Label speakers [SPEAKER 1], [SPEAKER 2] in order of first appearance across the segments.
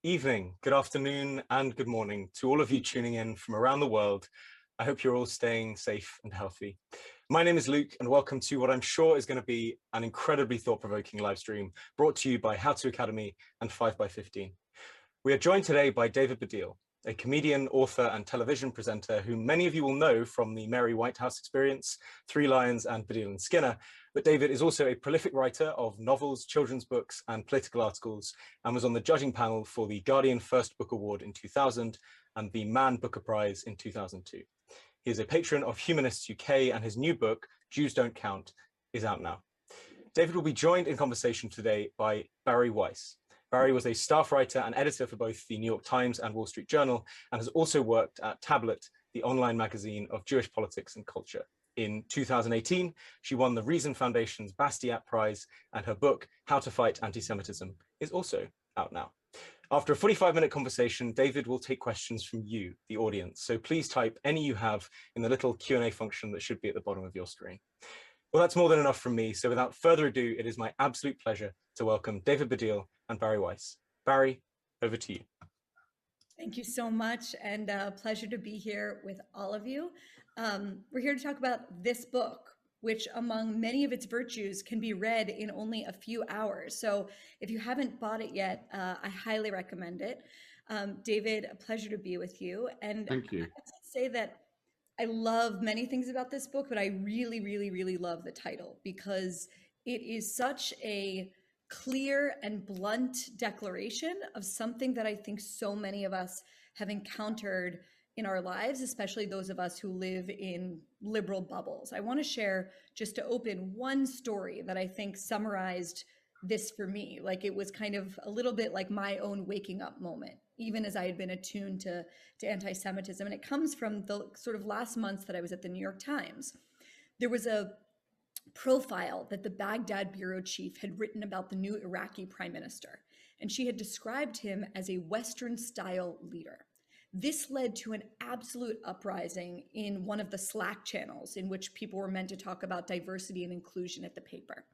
[SPEAKER 1] Evening, good afternoon, and good morning to all of you tuning in from around the world. I hope you're all staying safe and healthy. My name is Luke, and welcome to what I'm sure is going to be an incredibly thought-provoking live stream brought to you by How To Academy and 5x15. We are joined today by David Baddiel, a comedian, author, and television presenter who many of you will know from the Mary Whitehouse Experience, Three Lions, and Baddiel and Skinner. But David is also a prolific writer of novels, children's books, and political articles, and was on the judging panel for the Guardian First Book Award in 2000 and the Man Booker Prize in 2002. He is a patron of Humanists UK, and his new book, Jews Don't Count, is out now. David will be joined in conversation today by Bari Weiss. Bari was a staff writer and editor for both the New York Times and Wall Street Journal, and has also worked at Tablet, the online magazine of Jewish politics and culture. In 2018, she won the Reason Foundation's Bastiat Prize, and her book, How to Fight Anti-Semitism, is also out now. After a 45-minute conversation, David will take questions from you, the audience, so please type any you have in the little Q&A function that should be at the bottom of your screen. Well, that's more than enough from me, so without further ado, it is my absolute pleasure to welcome David Baddiel and Bari Weiss. Bari, over to you.
[SPEAKER 2] Thank you so much, and pleasure to be here with all of you. We're here to talk about this book, which among many of its virtues can be read in only a few hours. So if you haven't bought it yet, I highly recommend it. David, a pleasure to be with you. And
[SPEAKER 3] thank you.
[SPEAKER 2] I have to say that I love many things about this book, but I really, really, really love the title because it is such a clear and blunt declaration of something that I think so many of us have encountered in our lives, especially those of us who live in liberal bubbles. I want to share, just to open, one story that I think summarized this for me. Like, it was kind of a little bit like my own waking up moment, even as I had been attuned to anti-Semitism. And it comes from the sort of last months that I was at the New York Times. There was a profile that the Baghdad bureau chief had written about the new Iraqi prime minister, and she had described him as a Western-style leader. This led to an absolute uprising in one of the Slack channels in which people were meant to talk about diversity and inclusion at the paper.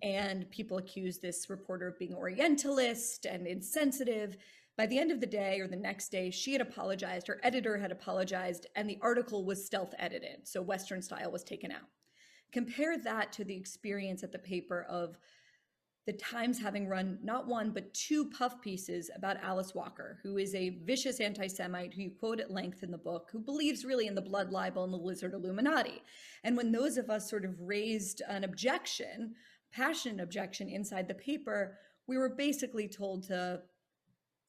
[SPEAKER 2] And people accused this reporter of being Orientalist and insensitive. By the end of the day, or the next day, she had apologized, her editor had apologized, and the article was stealth-edited, so Western style was taken out. Compare that to the experience at the paper of the Times having run not one, but two puff pieces about Alice Walker, who is a vicious anti-Semite who you quote at length in the book, who believes really in the blood libel and the lizard Illuminati. And when those of us sort of raised an objection, passionate objection inside the paper, we were basically told to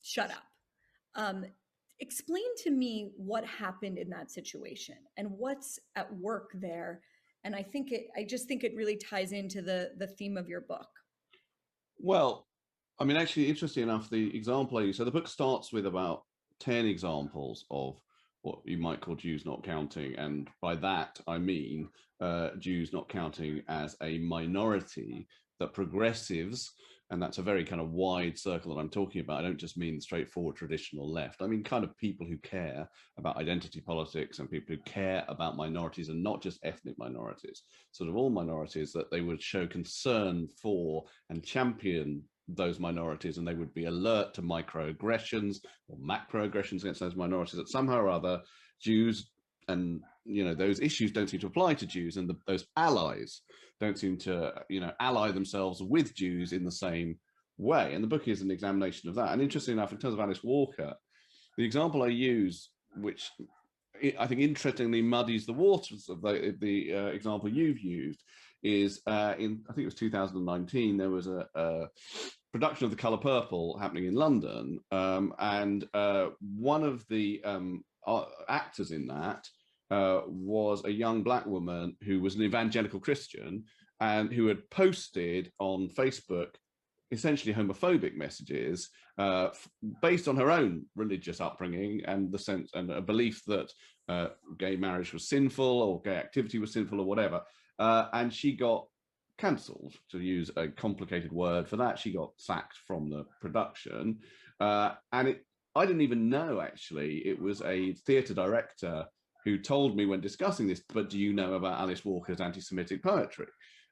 [SPEAKER 2] shut up. Explain to me what happened in that situation and what's at work there. And I just think it really ties into the theme of your book.
[SPEAKER 3] Well, I mean, actually, interesting enough, the example I use, so the book starts with about 10 examples of what you might call Jews not counting. And by that, I mean Jews not counting as a minority that progressives, and that's a very kind of wide circle that I'm talking about. I don't just mean straightforward traditional left. I mean kind of people who care about identity politics and people who care about minorities, and not just ethnic minorities, sort of all minorities, that they would show concern for and champion those minorities, and they would be alert to microaggressions or macroaggressions against those minorities, that somehow or other Jews and those issues don't seem to apply to Jews, and those allies don't seem to ally themselves with Jews in the same way. And the book is an examination of that. And interestingly enough, in terms of Alice Walker, the example I use, which I think interestingly muddies the waters of the example you've used, is I think it was 2019, there was a production of The Colour Purple happening in London, and one of the actors in that was a young black woman who was an evangelical Christian and who had posted on Facebook essentially homophobic messages based on her own religious upbringing and the sense and a belief that gay marriage was sinful or gay activity was sinful or whatever. And she got cancelled, to use a complicated word for that. She got sacked from the production. I didn't even know, actually, it was a theatre director who told me when discussing this, but do you know about Alice Walker's anti-Semitic poetry?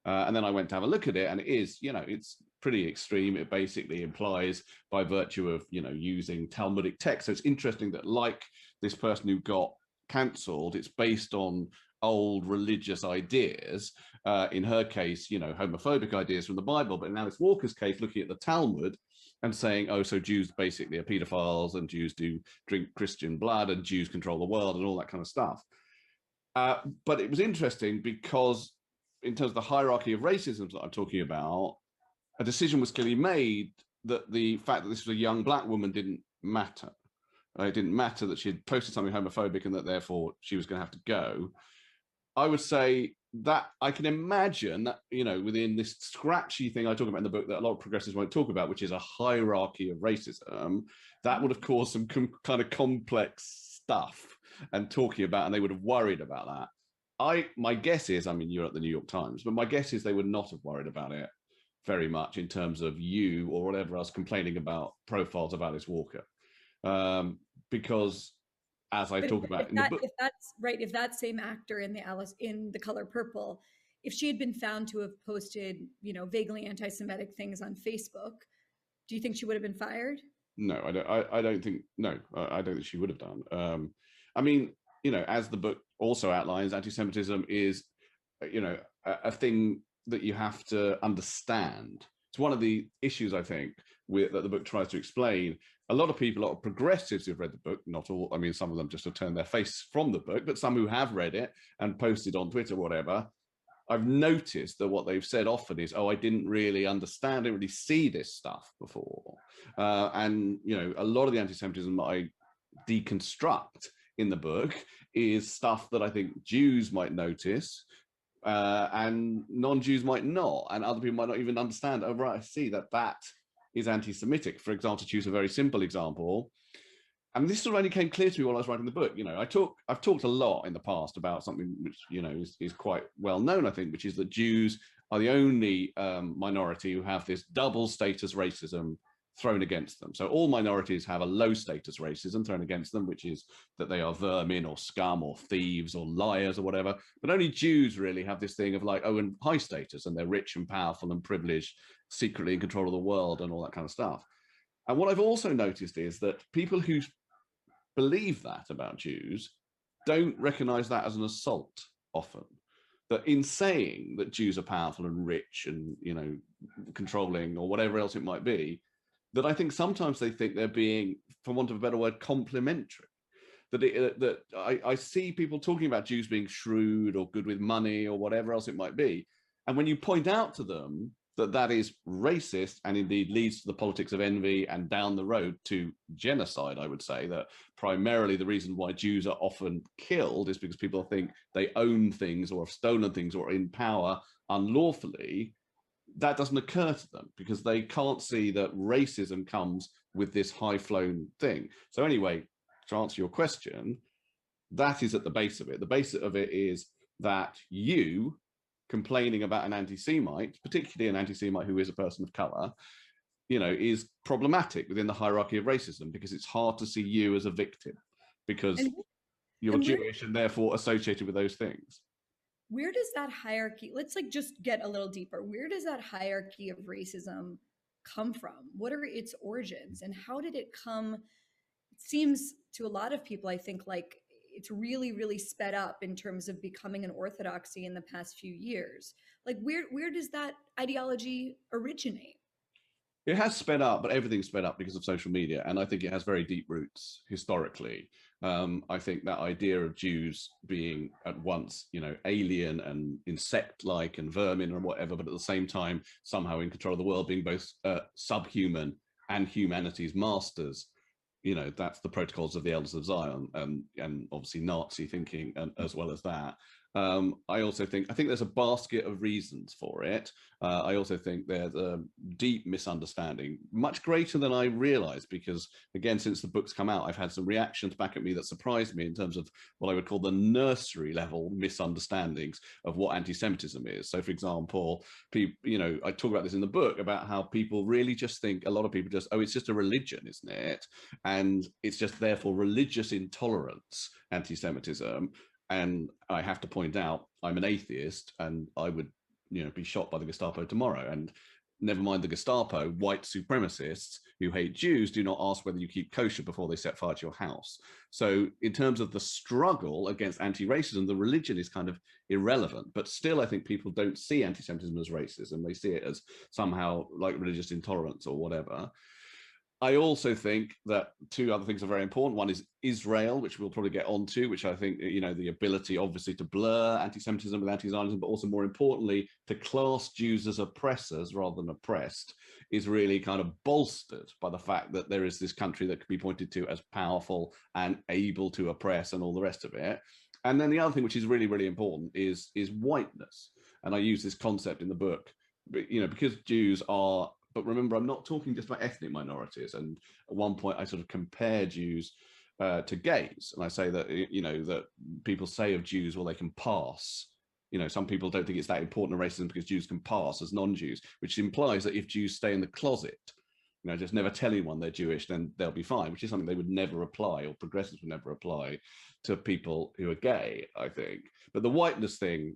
[SPEAKER 3] And then I went to have a look at it, and it is, it's pretty extreme. It basically implies by virtue of, using Talmudic text. So it's interesting that, like this person who got cancelled, it's based on old religious ideas. In her case, homophobic ideas from the Bible, but in Alice Walker's case, looking at the Talmud and saying, oh, so Jews basically are pedophiles, and Jews do drink Christian blood, and Jews control the world, and all that kind of stuff. But it was interesting because in terms of the hierarchy of racism that I'm talking about, a decision was clearly made that the fact that this was a young black woman didn't matter. It didn't matter that she had posted something homophobic and that therefore she was going to have to go. I would say that I can imagine that, within this scratchy thing I talk about in the book that a lot of progressives won't talk about, which is a hierarchy of racism, that would have caused some kind of complex stuff and talking about, and they would have worried about that. My guess is, you're at the New York Times, but my guess is they would not have worried about it very much in terms of you or whatever else complaining about profiles of Alice Walker. Because as I talk about in the book,
[SPEAKER 2] if that's right, if that same actor in The Color Purple, if she had been found to have posted, vaguely anti-Semitic things on Facebook, do you think she would have been fired?
[SPEAKER 3] No, I don't think. No, I don't think she would have done. As the book also outlines, anti-Semitism is, a thing that you have to understand. It's one of the issues, I think, that the book tries to explain. A lot of people, a lot of progressives who've read the book, not all, some of them just have turned their face from the book, but some who have read it and posted on Twitter, whatever, I've noticed that what they've said often is, oh, I didn't really understand, I didn't really see this stuff before. And a lot of the anti-Semitism that I deconstruct in the book is stuff that I think Jews might notice, and non-Jews might not, and other people might not even understand. Oh, right, I see that is anti-Semitic. For example, to choose a very simple example, and this sort of only came clear to me while I was writing the book. I've talked a lot in the past about something which is quite well known, I think, which is that Jews are the only minority who have this double status racism thrown against them. So all minorities have a low status racism thrown against them, which is that they are vermin or scum or thieves or liars or whatever. But only Jews really have this thing of like, oh, and high status, and they're rich and powerful and privileged, secretly in control of the world and all that kind of stuff. And what I've also noticed is that people who believe that about Jews don't recognize that as an assault often. That in saying that Jews are powerful and rich and, controlling or whatever else it might be, that I think sometimes they think they're being, for want of a better word, complimentary. That I see people talking about Jews being shrewd or good with money or whatever else it might be. And when you point out to them that is racist and indeed leads to the politics of envy and down the road to genocide, I would say that primarily the reason why Jews are often killed is because people think they own things or have stolen things or are in power unlawfully. That doesn't occur to them because they can't see that racism comes with this high-flown thing. So anyway, to answer your question, that is at the base of it. The base of it is that you complaining about an anti-Semite, particularly an anti-Semite who is a person of color, is problematic within the hierarchy of racism because it's hard to see you as a victim because you're Jewish and therefore associated with those things.
[SPEAKER 2] Where does that hierarchy, let's just get a little deeper. Where does that hierarchy of racism come from? What are its origins and how did it come? It seems to a lot of people, I think, like it's really, really sped up in terms of becoming an orthodoxy in the past few years. Like where does that ideology originate?
[SPEAKER 3] It has sped up, but everything's sped up because of social media. And I think it has very deep roots historically. I think that idea of Jews being at once, alien and insect-like and vermin and whatever, but at the same time, somehow in control of the world, being both subhuman and humanity's masters. That's the protocols of the Elders of Zion, and obviously Nazi thinking as well as that. I think there's a basket of reasons for it. I also think there's a deep misunderstanding, much greater than I realized, because again, since the book's come out, I've had some reactions back at me that surprised me in terms of what I would call the nursery level misunderstandings of what anti-Semitism is. So for example, people, I talk about this in the book about how people really just think, a lot of people just, oh, it's just a religion, isn't it? And it's just therefore religious intolerance, anti-Semitism. And I have to point out, I'm an atheist and I would, be shot by the Gestapo tomorrow. And never mind the Gestapo, white supremacists who hate Jews do not ask whether you keep kosher before they set fire to your house. So in terms of the struggle against anti-racism, the religion is kind of irrelevant. But still, I think people don't see anti-Semitism as racism. They see it as somehow like religious intolerance or whatever. I also think that two other things are very important. One is Israel, which we'll probably get onto, which I think, you know, the ability obviously to blur anti-Semitism with anti-Zionism, but also more importantly, to class Jews as oppressors rather than oppressed is really kind of bolstered by the fact that there is this country that could be pointed to as powerful and able to oppress and all the rest of it. And then the other thing, which is really, really important, is whiteness. And I use this concept in the book, you know, because Jews are, but remember, I'm not talking just about ethnic minorities. And at one point, I sort of compare Jews to gays. And I say that, you know, that people say of Jews, well, they can pass. You know, some people don't think it's that important in racism because Jews can pass as non-Jews, which implies that if Jews stay in the closet, you know, just never tell anyone they're Jewish, then they'll be fine, which is something they would never apply, or progressives would never apply to people who are gay, I think. But the whiteness thing,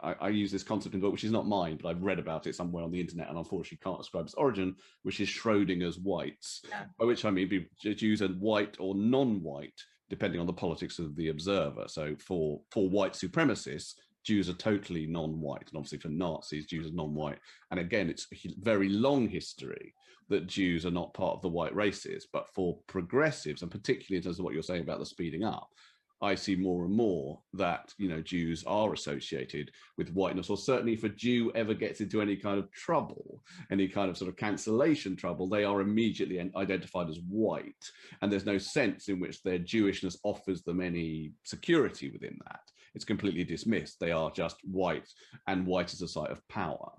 [SPEAKER 3] I use this concept in the book, which is not mine, but I've read about it somewhere on the internet and unfortunately can't describe its origin, which is Schrodinger's whites, by which I mean Jews are white or non-white, depending on the politics of the observer. So for white supremacists, Jews are totally non-white, and obviously for Nazis, Jews are non-white. And again, it's a very long history that Jews are not part of the white races, but for progressives, and particularly in terms of what you're saying about the speeding up, I see more and more that, you know, Jews are associated with whiteness, or certainly if a Jew ever gets into any kind of trouble, any kind of sort of cancellation trouble, they are immediately identified as white. And there's no sense in which their Jewishness offers them any security within that. It's completely dismissed. They are just white, and white is a site of power.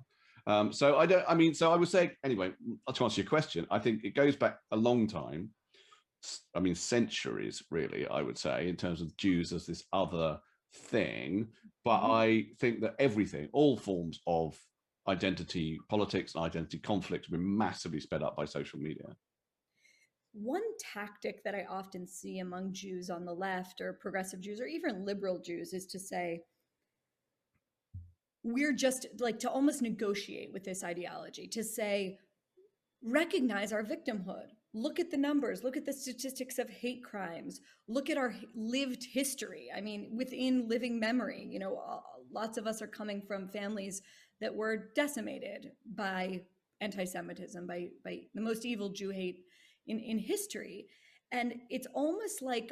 [SPEAKER 3] So I would say, anyway, to answer your question, I think it goes back a long time. I mean, centuries, really, I would say, in terms of Jews as this other thing. But I think that everything, all forms of identity politics and identity conflict have been massively sped up by social media.
[SPEAKER 2] One tactic that I often see among Jews on the left, or progressive Jews, or even liberal Jews, is to say, we're just like to almost negotiate with this ideology, to say, recognize our victimhood. Look at the numbers, look at the statistics of hate crimes, look at our lived history. I mean, within living memory, you know, lots of us are coming from families that were decimated by anti-Semitism, by the most evil Jew hate in history. And it's almost like,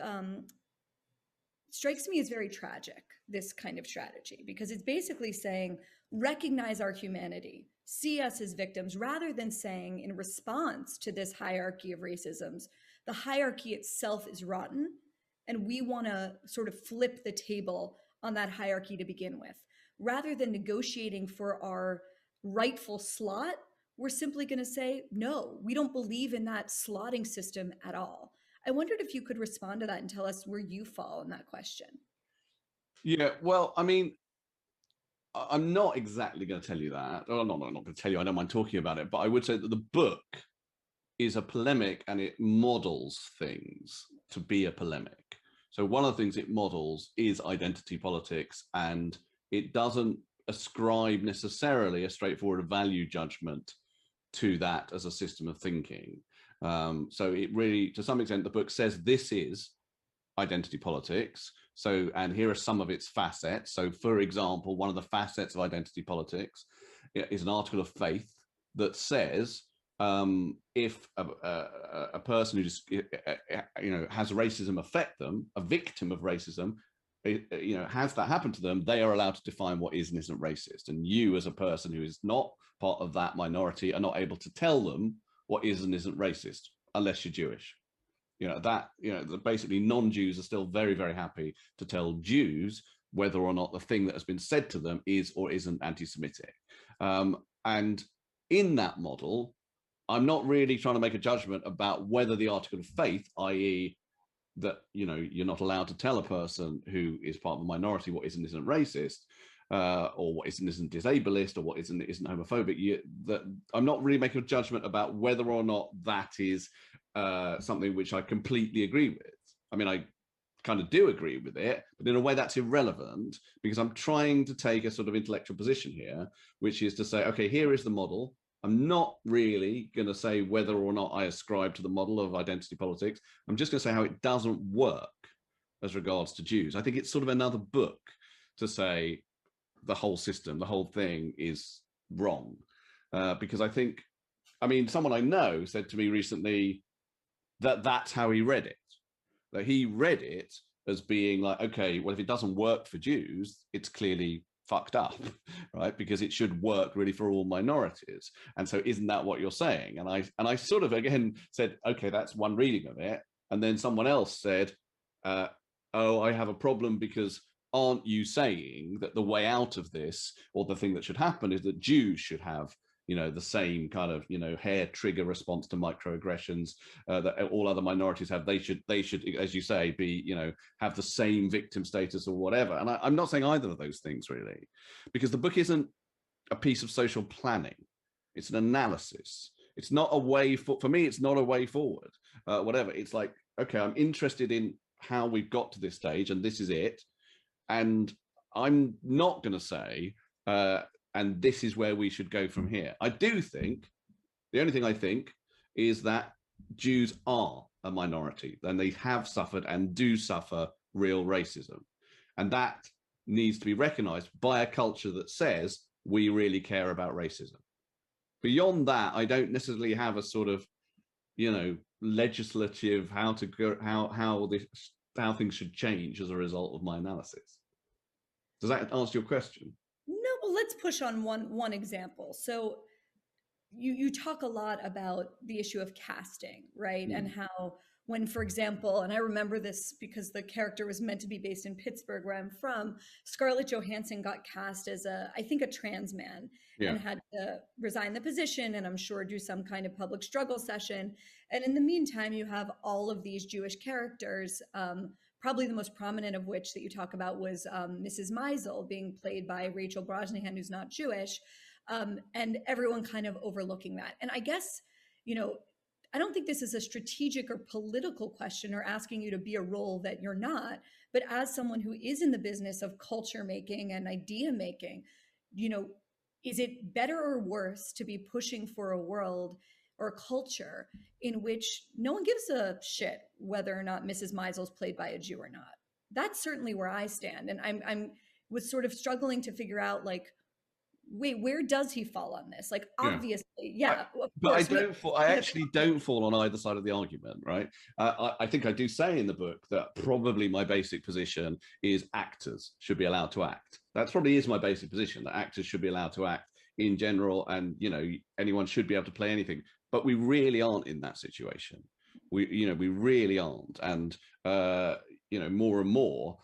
[SPEAKER 2] strikes me as very tragic, this kind of strategy, because it's basically saying, recognize our humanity, see us as victims, rather than saying, in response to this hierarchy of racisms, the hierarchy itself is rotten, and we want to sort of flip the table on that hierarchy to begin with. Rather than negotiating for our rightful slot, we're simply going to say, no, we don't believe in that slotting system at all. I wondered if you could respond to that and tell us where you fall in that question.
[SPEAKER 3] Yeah, well, I mean, I'm not exactly going to tell you that. Oh, no, I'm not going to tell you. I don't mind talking about it. But I would say that the book is a polemic, and it models things to be a polemic. So one of the things it models is identity politics, and it doesn't ascribe necessarily a straightforward value judgment to that as a system of thinking. So it really, to some extent, the book says this is identity politics. So, and here are some of its facets. So, for example, one of the facets of identity politics is an article of faith that says if a person who just, has racism affect them, a victim of racism, has that happen to them, they are allowed to define what is and isn't racist. And you, as a person who is not part of that minority, are not able to tell them what is and isn't racist unless you're Jewish. Basically non-Jews are still very, very happy to tell Jews whether or not the thing that has been said to them is or isn't anti-Semitic. And in that model, I'm not really trying to make a judgment about whether the article of faith, i.e. that, you're not allowed to tell a person who is part of a minority what is and isn't racist, or what is and isn't disableist, or what is and isn't homophobic. I'm not really making a judgment about whether or not that is something which I completely agree with. I mean, I kind of do agree with it, but in a way that's irrelevant, because I'm trying to take a sort of intellectual position here, which is to say, okay, here is the model. I'm not really going to say whether or not I ascribe to the model of identity politics. I'm just going to say how it doesn't work as regards to Jews. I think it's sort of another book to say the whole system, the whole thing is wrong. Because I think, I mean, someone I know said to me recently that that's how he read it. That he read it as being like, okay, well, if it doesn't work for Jews, it's clearly fucked up, right? Because it should work really for all minorities. And so isn't that what you're saying? And I sort of again said, okay, that's one reading of it. And then someone else said, oh, I have a problem because aren't you saying that the way out of this, or the thing that should happen, is that Jews should have, you know, the same kind of, you know, hair trigger response to microaggressions that all other minorities have? They should, as you say, be, you know, have the same victim status or whatever. And I'm not saying either of those things really, because the book isn't a piece of social planning. It's an analysis. It's not a way for me. It's not a way forward. Whatever. It's like, okay, I'm interested in how we've got to this stage, and this is it. And I'm not going to say, and this is where we should go from here. I do think, the only thing I think is that Jews are a minority, and they have suffered and do suffer real racism. And that needs to be recognized by a culture that says we really care about racism. Beyond that, I don't necessarily have a sort of, you know, legislative how things should change as a result of my analysis. Does that answer your question?
[SPEAKER 2] No, well, let's push on one example. So you talk a lot about the issue of casting, right? And how when, for example, and I remember this because the character was meant to be based in Pittsburgh, where I'm from, Scarlett Johansson got cast as I think a trans man, and had to resign the position, and I'm sure do some kind of public struggle session. And in the meantime, you have all of these Jewish characters, probably the most prominent of which that you talk about was Mrs. Maisel, being played by Rachel Brosnahan, who's not Jewish. And everyone kind of overlooking that. And I guess, you know, I don't think this is a strategic or political question or asking you to be a role that you're not, but as someone who is in the business of culture making and idea making, you know, is it better or worse to be pushing for a world or a culture in which no one gives a shit whether or not Mrs. Maisel's played by a Jew or not? That's certainly where I stand. And I'm was sort of struggling to figure out, like, wait, where does he fall on this? Like, obviously,
[SPEAKER 3] but I actually don't fall on either side of the argument, right? I think I do say in the book that probably my basic position is actors should be allowed to act. That probably is my basic position, that actors should be allowed to act in general, and, you know, anyone should be able to play anything. But we really aren't in that situation. We really aren't. And, you know, more and more,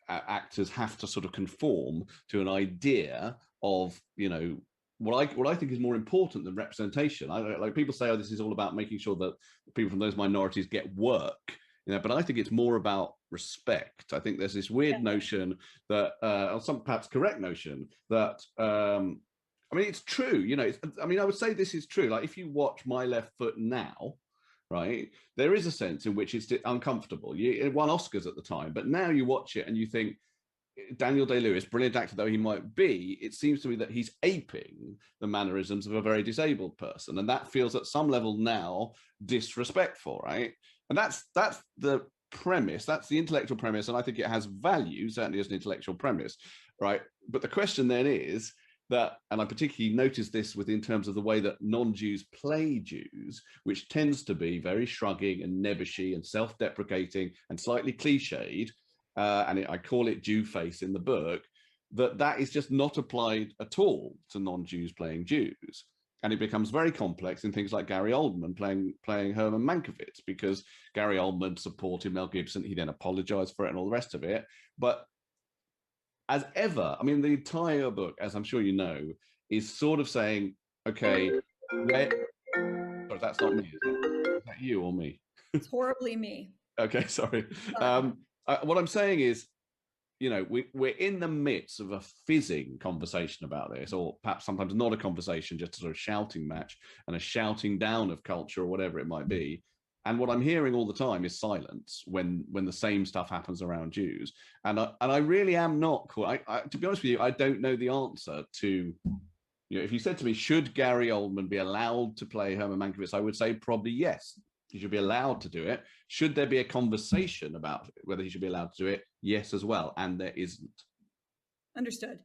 [SPEAKER 3] actors have to sort of conform to an idea of, you know, what I think is more important than representation. Like people say, oh, this is all about making sure that people from those minorities get work, you know, but I think it's more about respect. I think there's this weird notion that, or some perhaps correct notion that, I mean, it's true, you know, I mean, I would say this is true. Like if you watch My Left Foot now, right, there is a sense in which it's uncomfortable. It won Oscars at the time, but now you watch it and you think, Daniel Day-Lewis, brilliant actor though he might be, it seems to me that he's aping the mannerisms of a very disabled person, and that feels at some level now disrespectful, right? And that's the premise, that's the intellectual premise, and I think it has value, certainly as an intellectual premise, right? But the question then is, that, and I particularly noticed this in terms of the way that non-Jews play Jews, which tends to be very shrugging and nebbishy and self-deprecating and slightly cliched, and I call it Jew face in the book, that is just not applied at all to non-Jews playing Jews. And it becomes very complex in things like Gary Oldman playing Herman Mankiewicz, because Gary Oldman supported Mel Gibson, he then apologized for it and all the rest of it. But as ever, I mean, the entire book, as I'm sure you know, is sort of saying, okay, sorry, that's not me, is it? Is that you or me?
[SPEAKER 2] It's horribly me.
[SPEAKER 3] Okay, sorry. What I'm saying is, you know, we're in the midst of a fizzing conversation about this, or perhaps sometimes not a conversation, just a sort of shouting match and a shouting down of culture or whatever it might be. And what I'm hearing all the time is silence when the same stuff happens around Jews. And I really am not cool. To be honest with you, I don't know the answer to You know, if you said to me, should Gary Oldman be allowed to play Herman Mankiewicz, I would say probably yes. He should be allowed to do it. Should there be a conversation about whether he should be allowed to do it? Yes, as well. And there isn't.
[SPEAKER 2] Understood.